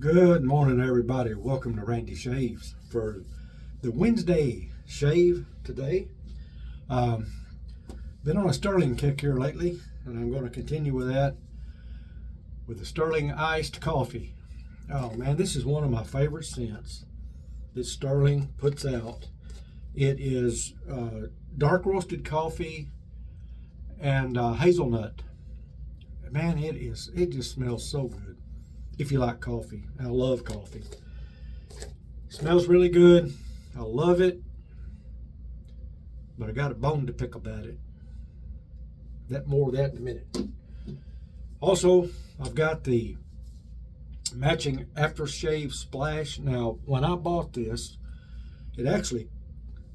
Good morning, everybody. Welcome to Randy Shaves for the Wednesday shave today. Been on a Stirling kick here lately, and I'm going to continue with that with the Stirling Iced Coffee. Oh man, this is one of my favorite scents that Stirling puts out. It is dark roasted coffee and hazelnut. Man, it just smells so good. If you like coffee, I love coffee. Smells really good. I love it, but I got a bone to pick about it. More of that in a minute. Also, I've got the matching aftershave splash. Now, when I bought this, it actually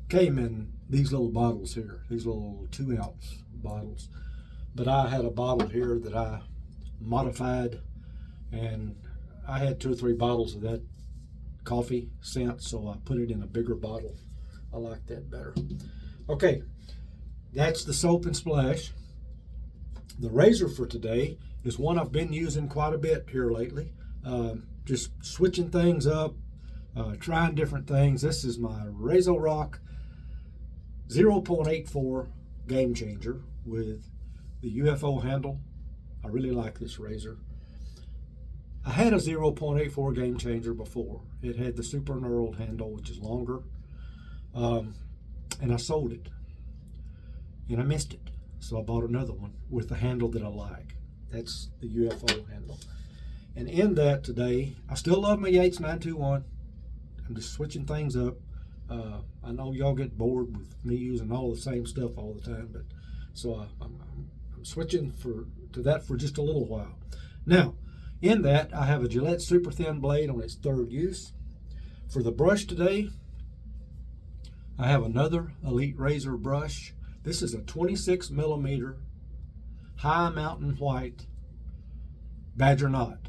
came in these little bottles here, these little 2-ounce bottles. But I had a bottle here that I modified, and I had 2 or 3 bottles of that coffee scent, so I put it in a bigger bottle. I like that better. Okay, that's the soap and splash. The razor for today is one I've been using quite a bit here lately. Just switching things up, trying different things. This is my RazoRock 0.84 Game Changer with the UFO handle. I really like this razor. I had a 0.84 Game Changer before. It had the super knurled handle, which is longer, and I sold it, and I missed it. So I bought another one with the handle that I like. That's the UFO handle. And in that today, I still love my Yates 921. I'm just switching things up. I know y'all get bored with me using all the same stuff all the time, but so I'm switching to that for just a little while. Now, in that, I have a Gillette Super Thin blade on its 3rd use. For the brush today, I have another Elite Razor brush. This is a 26 millimeter high mountain white badger knot.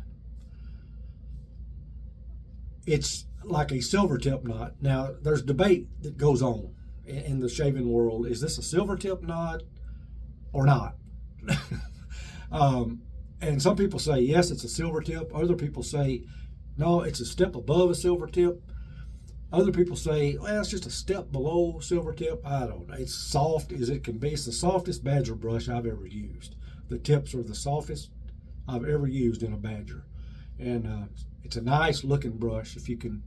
It's like a silver tip knot. Now, there's debate that goes on in the shaving world. Is this a silver tip knot or not? And some people say, yes, it's a silver tip. Other people say, no, it's a step above a silver tip. Other people say, well, it's just a step below silver tip. I don't know. It's soft as it can be. It's the softest badger brush I've ever used. The tips are the softest I've ever used in a badger. And it's a nice looking brush. If you can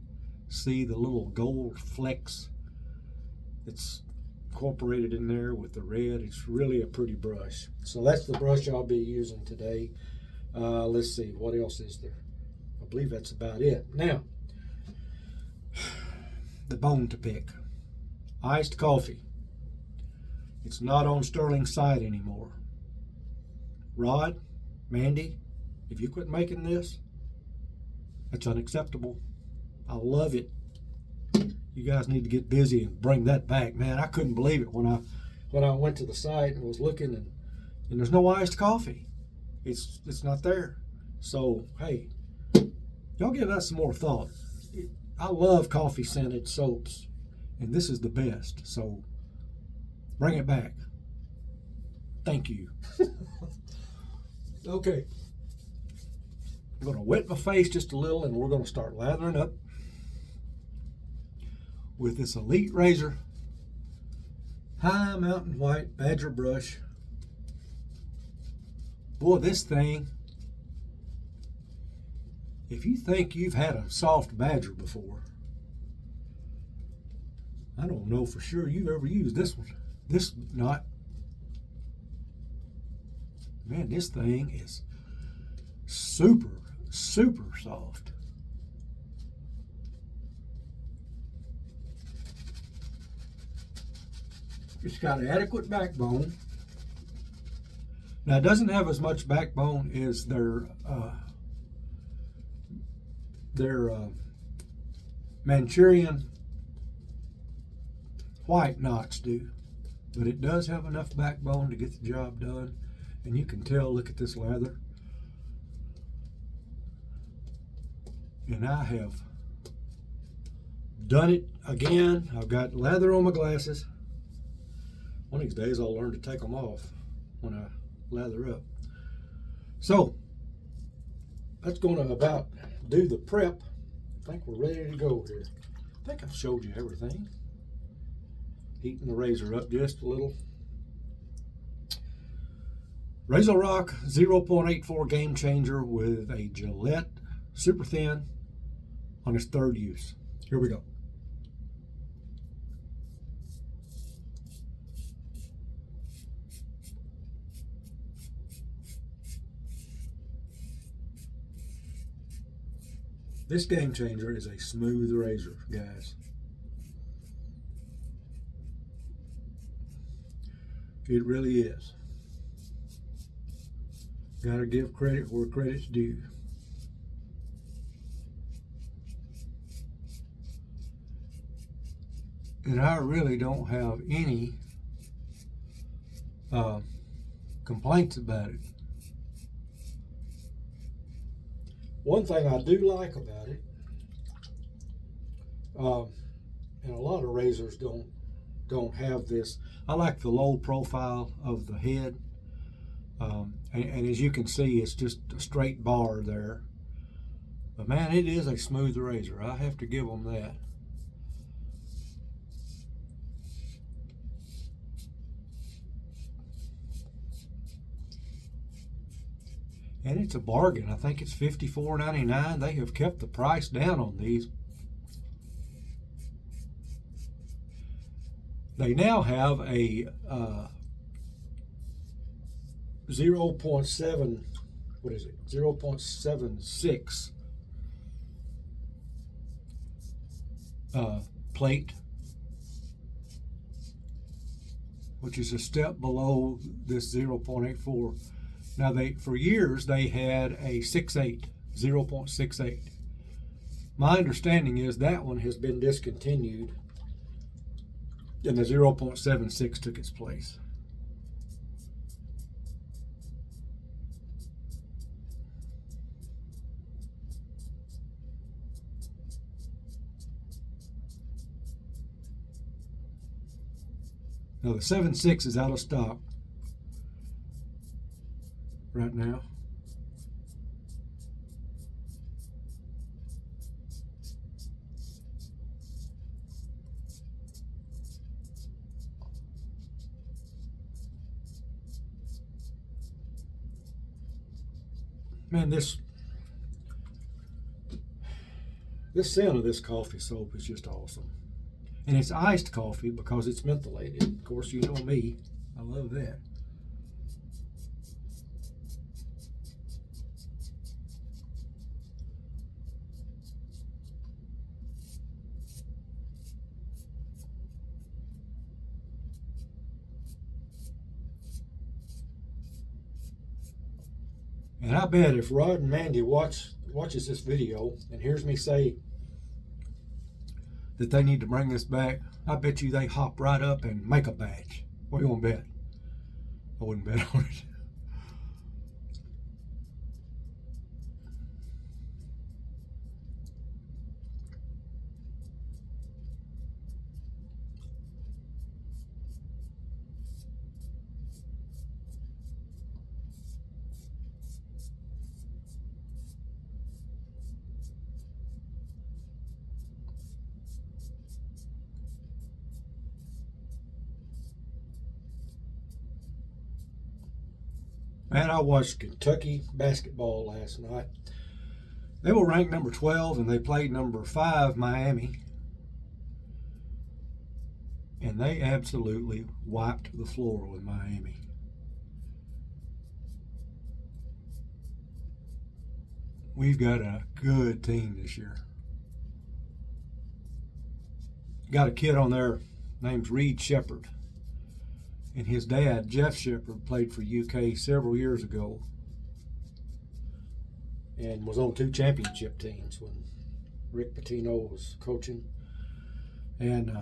see the little gold flecks that's incorporated in there with the red, it's really a pretty brush. So that's the brush I'll be using today. Let's see, what else is there? I believe that's about it. Now, the bone to pick. Iced coffee. It's not on Stirling's site anymore. Rod, Mandy, if you quit making this, that's unacceptable. I love it. You guys need to get busy and bring that back, man. I couldn't believe it when I went to the site and was looking, and there's no iced coffee. It's not there. So hey, y'all give that some more thought. I love coffee scented soaps, and this is the best. So bring it back. Thank you. Okay, I'm gonna wet my face just a little, and we're gonna start lathering up with this Elite Razor high mountain white badger brush. Boy, this thing, if you think you've had a soft badger before, I don't know for sure you've ever used this one. This knot, man, this thing is super, super soft. It's got adequate backbone. Now, it doesn't have as much backbone as their Manchurian white knots do, but it does have enough backbone to get the job done. And you can tell, look at this lather. And I have done it again. I've got lather on my glasses. One of these days I'll learn to take them off when I lather up. So that's going to about do the prep. I think we're ready to go here. I think I've showed you everything. Heating the razor up just a little. RazoRock 0.84 Game Changer with a Gillette Super Thin on its third use. Here we go. This Game Changer is a smooth razor, guys. It really is. Gotta give credit where credit's due. And I really don't have any complaints about it. One thing I do like about it, and a lot of razors don't have this. I like the low profile of the head, and as you can see, it's just a straight bar there. But man, it is a smooth razor. I have to give them that. And it's a bargain. I think it's $54.99. They have kept the price down on these. They now have a 0.7, what is it? 0.76 plate, which is a step below this 0.84. Now, for years they had a 6.8, 0.68. My understanding is that one has been discontinued, and the 0.76 took its place. Now the 7.6 is out of stock right now. Man, this scent of this coffee soap is just awesome. And it's iced coffee because it's mentholated. Of course, you know me, I love that. And I bet if Rod and Mandy watches this video and hears me say that they need to bring this back, I bet you they hop right up and make a batch. What do you want to bet? I wouldn't bet on it. Man, I watched Kentucky basketball last night. They were ranked number 12 and they played number 5 Miami. And they absolutely wiped the floor with Miami. We've got a good team this year. Got a kid on there named Reed Shepherd. And his dad, Jeff Shepherd, played for UK several years ago and was on 2 championship teams when Rick Pitino was coaching. And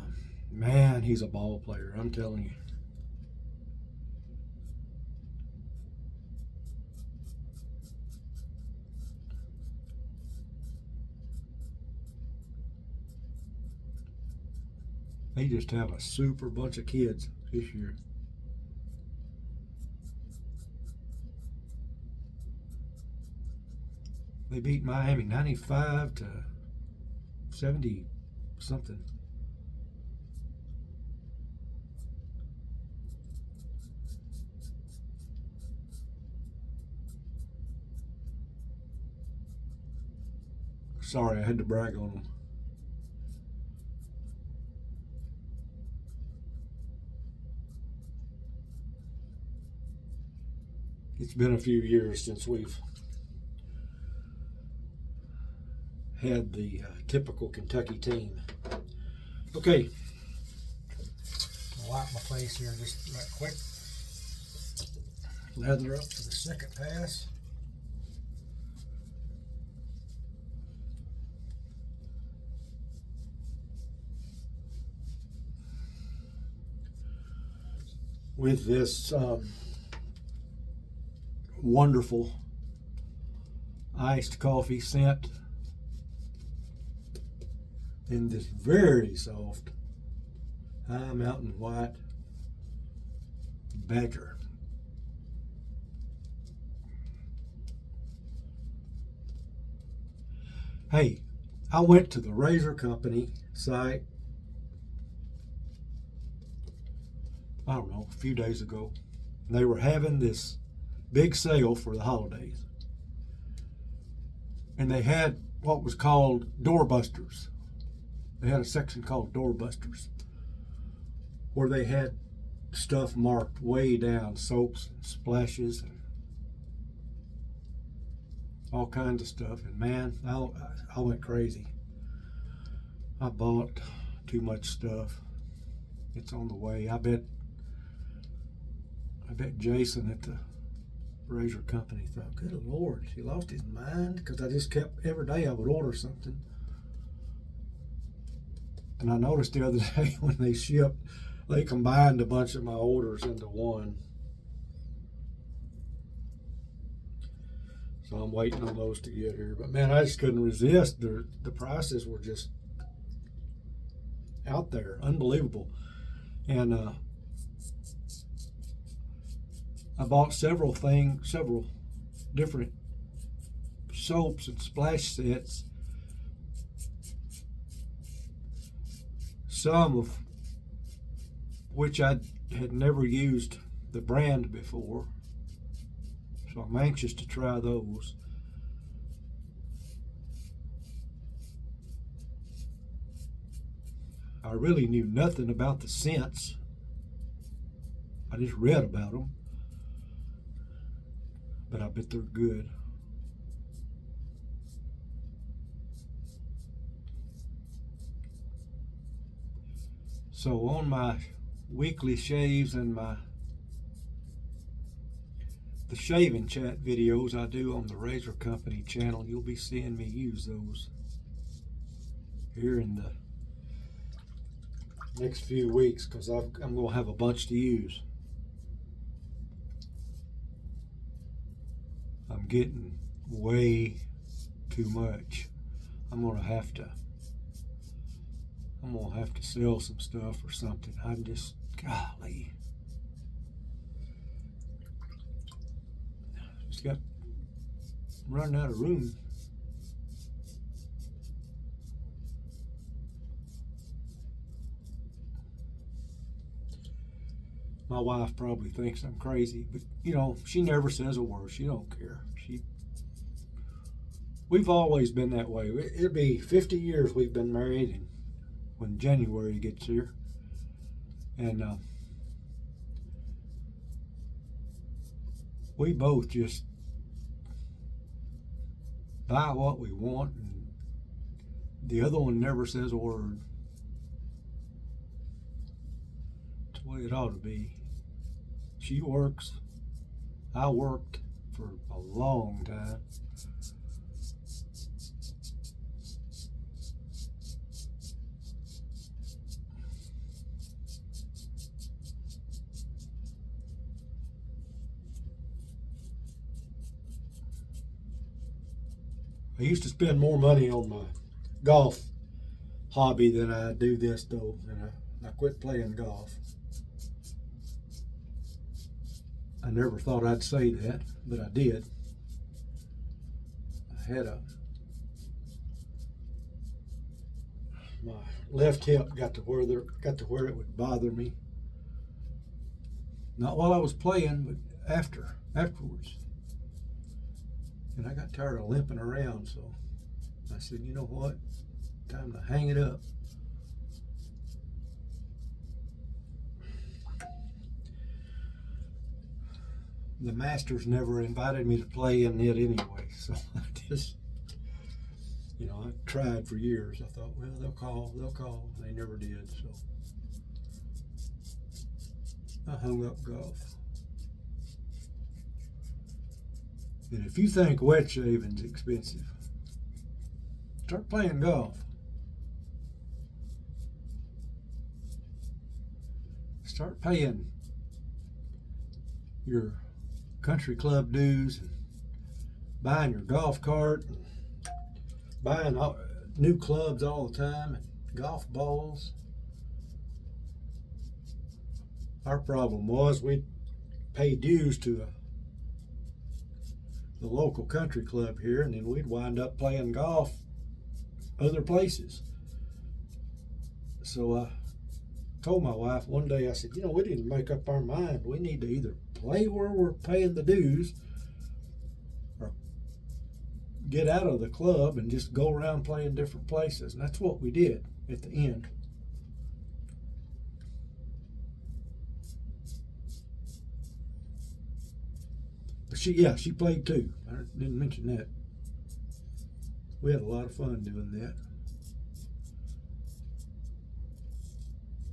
man, he's a ball player, I'm telling you. They just have a super bunch of kids this year. They beat Miami 95 to 70 something. Sorry, I had to brag on them. It's been a few years since we've had the typical Kentucky team. Okay, I'll wipe my face here just right quick. Lather up for the second pass. With this wonderful iced coffee scent in this very soft high mountain white badger. Hey, I went to the Razor Company site, I don't know, a few days ago. They were having this big sale for the holidays. And they had what was called doorbusters. They had a section called doorbusters, where they had stuff marked way down, soaps and splashes and all kinds of stuff. And man, I went crazy. I bought too much stuff. It's on the way. I bet Jason at the Razor Company thought, good Lord, he lost his mind, because I just kept, every day I would order something. And I noticed the other day when they shipped, they combined a bunch of my orders into one. So I'm waiting on those to get here. But man, I just couldn't resist. The prices were just out there, unbelievable. And I bought several different soaps and splash sets, some of which I had never used the brand before, so I'm anxious to try those. I really knew nothing about the scents. I just read about them, but I bet they're good. So on my weekly shaves and the shaving chat videos I do on the Razor Company channel, you'll be seeing me use those here in the next few weeks, because I'm going to have a bunch to use. I'm getting way too much. I'm gonna have to sell some stuff or something. I'm just, golly, just got running out of room. My wife probably thinks I'm crazy, but you know, she never says a word. She don't care. We've always been that way. It'll be 50 years we've been married, and when January gets here, and we both just buy what we want, and the other one never says a word. It's the way it ought to be. She works. I worked for a long time. I used to spend more money on my golf hobby than I do this, though, and I quit playing golf. I never thought I'd say that, but I did. I had my left hip got to where it would bother me. Not while I was playing, but afterwards. And I got tired of limping around, so I said, you know what? Time to hang it up. The Masters never invited me to play in it anyway, so I just, you know, I tried for years. I thought, well, they'll call. They never did, so I hung up golf. And if you think wet shaving's expensive, start playing golf. Start paying your country club dues and buying your golf cart and buying new clubs all the time and golf balls. Our problem was we'd pay dues to the local country club here, and then we'd wind up playing golf other places. So I told my wife one day, I said, you know, we didn't make up our mind. We need to either play where we're paying the dues or get out of the club and just go around playing different places. And that's what we did at the end. But she played too. I didn't mention that. We had a lot of fun doing that.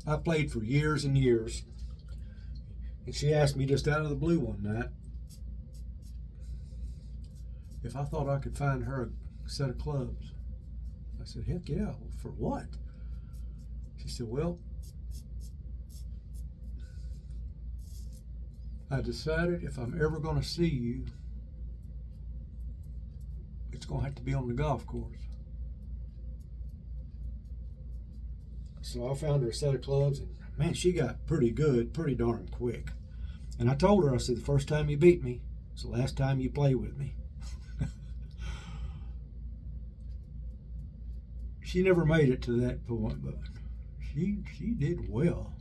I played for years and years. And she asked me just out of the blue one night if I thought I could find her a set of clubs. I said, heck yeah. Well, for what? She said, well, I decided if I'm ever going to see you, it's going to have to be on the golf course. So I found her a set of clubs, and man, she got pretty good, pretty darn quick. And I told her, I said, the first time you beat me, it's the last time you play with me. She never made it to that point, but she did well.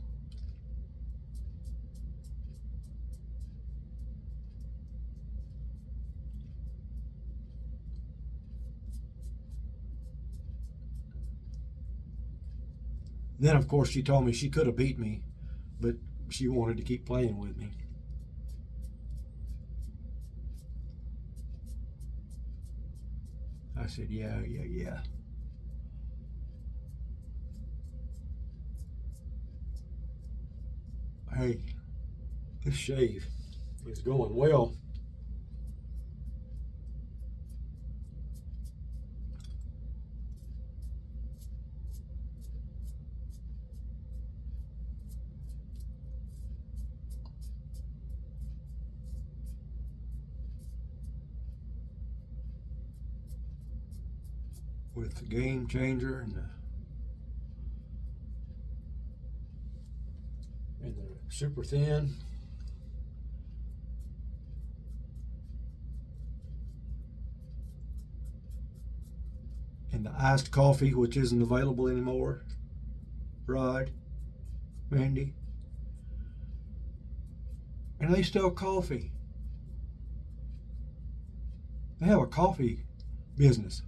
Then, of course, she told me she could have beat me, but she wanted to keep playing with me. I said, yeah. Hey, this shave is going well. With the Game Changer and the Super Thin. And the iced coffee, which isn't available anymore. Rod, Mandy. And they sell coffee. They have a coffee business.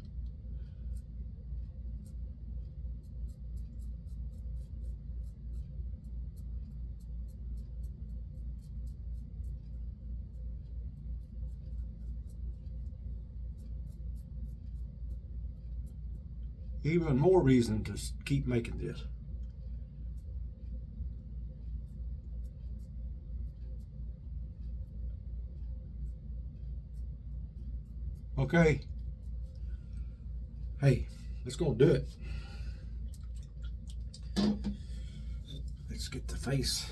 Even more reason to keep making this. Okay. Hey, let's go do it. Let's get the face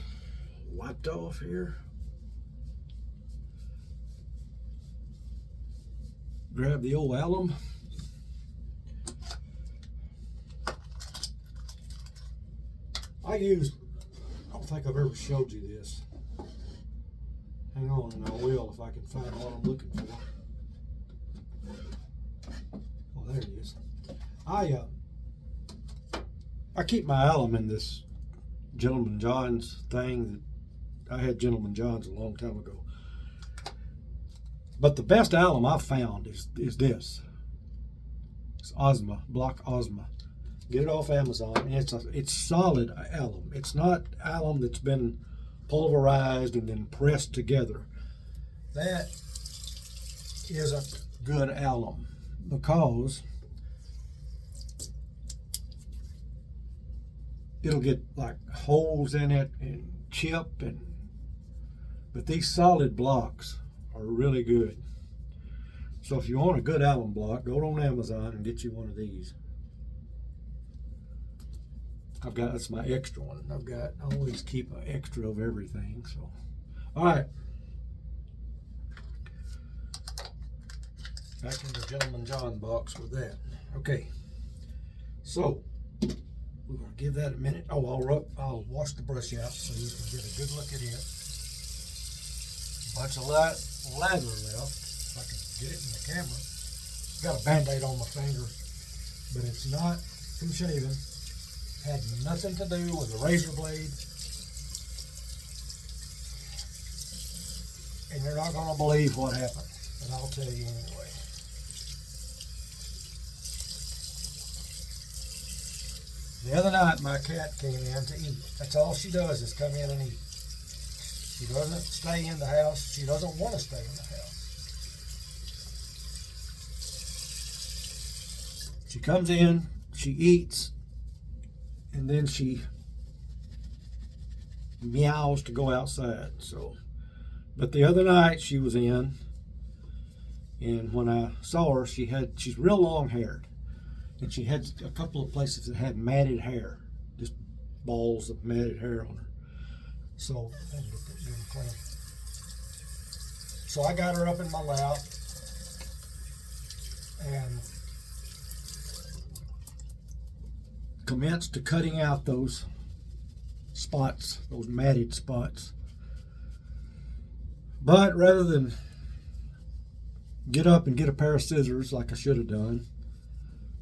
wiped off here. Grab the old Alum. I don't think I've ever showed you this. Hang on, and I will if I can find what I'm looking for. I keep my alum in this Gentleman John's thing that I had Gentleman John's a long time ago. But the best alum I've found is this. It's Ozma, Block Ozma. Get it off Amazon, and it's solid alum. It's not alum that's been pulverized and then pressed together. That isn't good alum because it'll get like holes in it and chip, but these solid blocks are really good. So if you want a good alum block, go on Amazon and get you one of these. That's my extra one. I always keep an extra of everything. So, all right. Back in the Gentleman John box with that. Okay. So, we're going to give that a minute. Oh, I'll wash the brush out so you can get a good look at it. Bunch of lather left. If I can get it in the camera. Got a Band-Aid on my finger, but it's not from shaving. Had nothing to do with the razor blade. And you're not going to believe what happened, but I'll tell you anyway. The other night, my cat came in to eat. That's all she does is come in and eat. She doesn't stay in the house. She doesn't want to stay in the house. She comes in, she eats, and then she meows to go outside. But the other night she was in, and when I saw her, she's real long haired. And she had a couple of places that had matted hair, just balls of matted hair on her. So, I got her up in my lap and commenced to cutting out those spots, those matted spots. But rather than get up and get a pair of scissors like I should have done,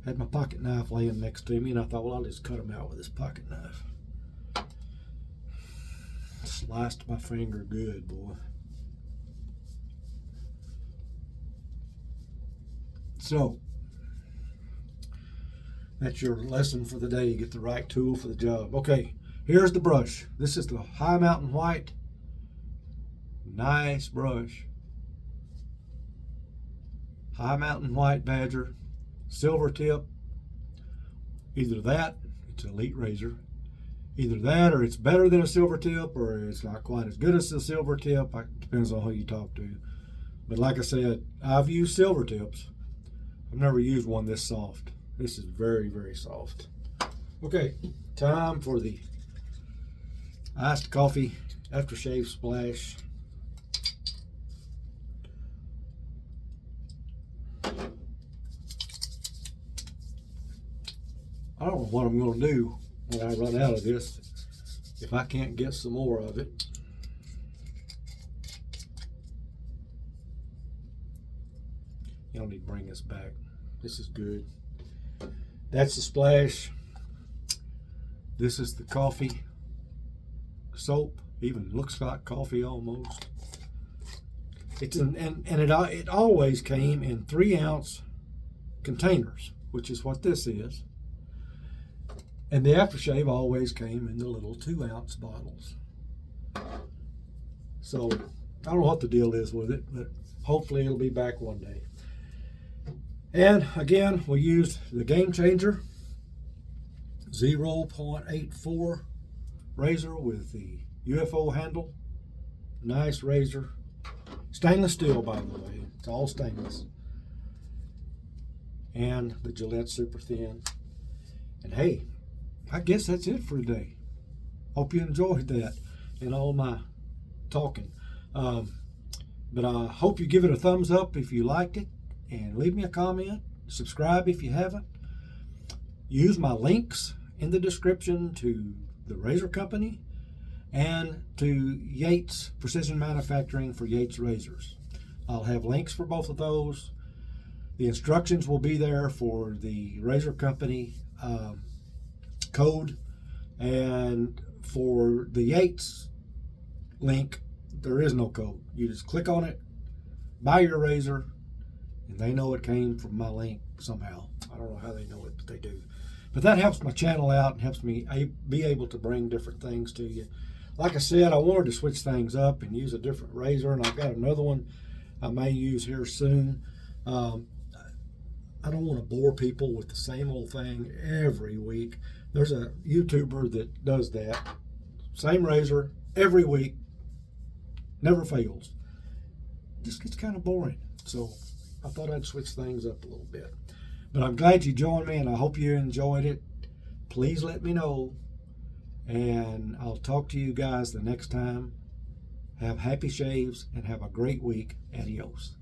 had my pocket knife laying next to me, and I thought, well, I'll just cut them out with this pocket knife. Sliced my finger good, boy. So, that's your lesson for the day. Get the right tool for the job. Okay, here's the brush. This is the High Mountain White. Nice brush. High Mountain White Badger. Silver tip. Either that, it's an elite razor. Either that or it's better than a silver tip, or it's not quite as good as a silver tip. It depends on who you talk to. But like I said, I've used silver tips. I've never used one this soft. This is very, very soft. Okay, time for the iced coffee aftershave splash. I don't know what I'm going to do when I run out of this, if I can't get some more of it. You don't need to bring this back. This is good. That's the splash. This is the coffee soap. Even looks like coffee almost. It always came in 3-ounce containers, which is what this is. And the aftershave always came in the little 2-ounce bottles. So I don't know what the deal is with it, but hopefully it'll be back one day. And again, we used the Game Changer 0.84 razor with the UFO handle. Nice razor. Stainless steel, by the way. It's all stainless. And the Gillette Super Thin. And hey, I guess that's it for today. Hope you enjoyed that and all my talking. But I hope you give it a thumbs up if you liked it, and leave me a comment. Subscribe if you haven't. Use my links in the description to the razor company and to Yates Precision Manufacturing for Yates razors. I'll have links for both of those. The instructions will be there for the Razor Company code, and for the Yates link, there is no code. You just click on it, buy your razor, and they know it came from my link somehow. I don't know how they know it, but they do. But that helps my channel out and helps me be able to bring different things to you. Like I said, I wanted to switch things up and use a different razor, and I've got another one I may use here soon. I don't want to bore people with the same old thing every week. There's a YouTuber that does that. Same razor every week, never fails. Just gets kind of boring. So I thought I'd switch things up a little bit. But I'm glad you joined me, and I hope you enjoyed it. Please let me know, and I'll talk to you guys the next time. Have happy shaves and have a great week. Adios.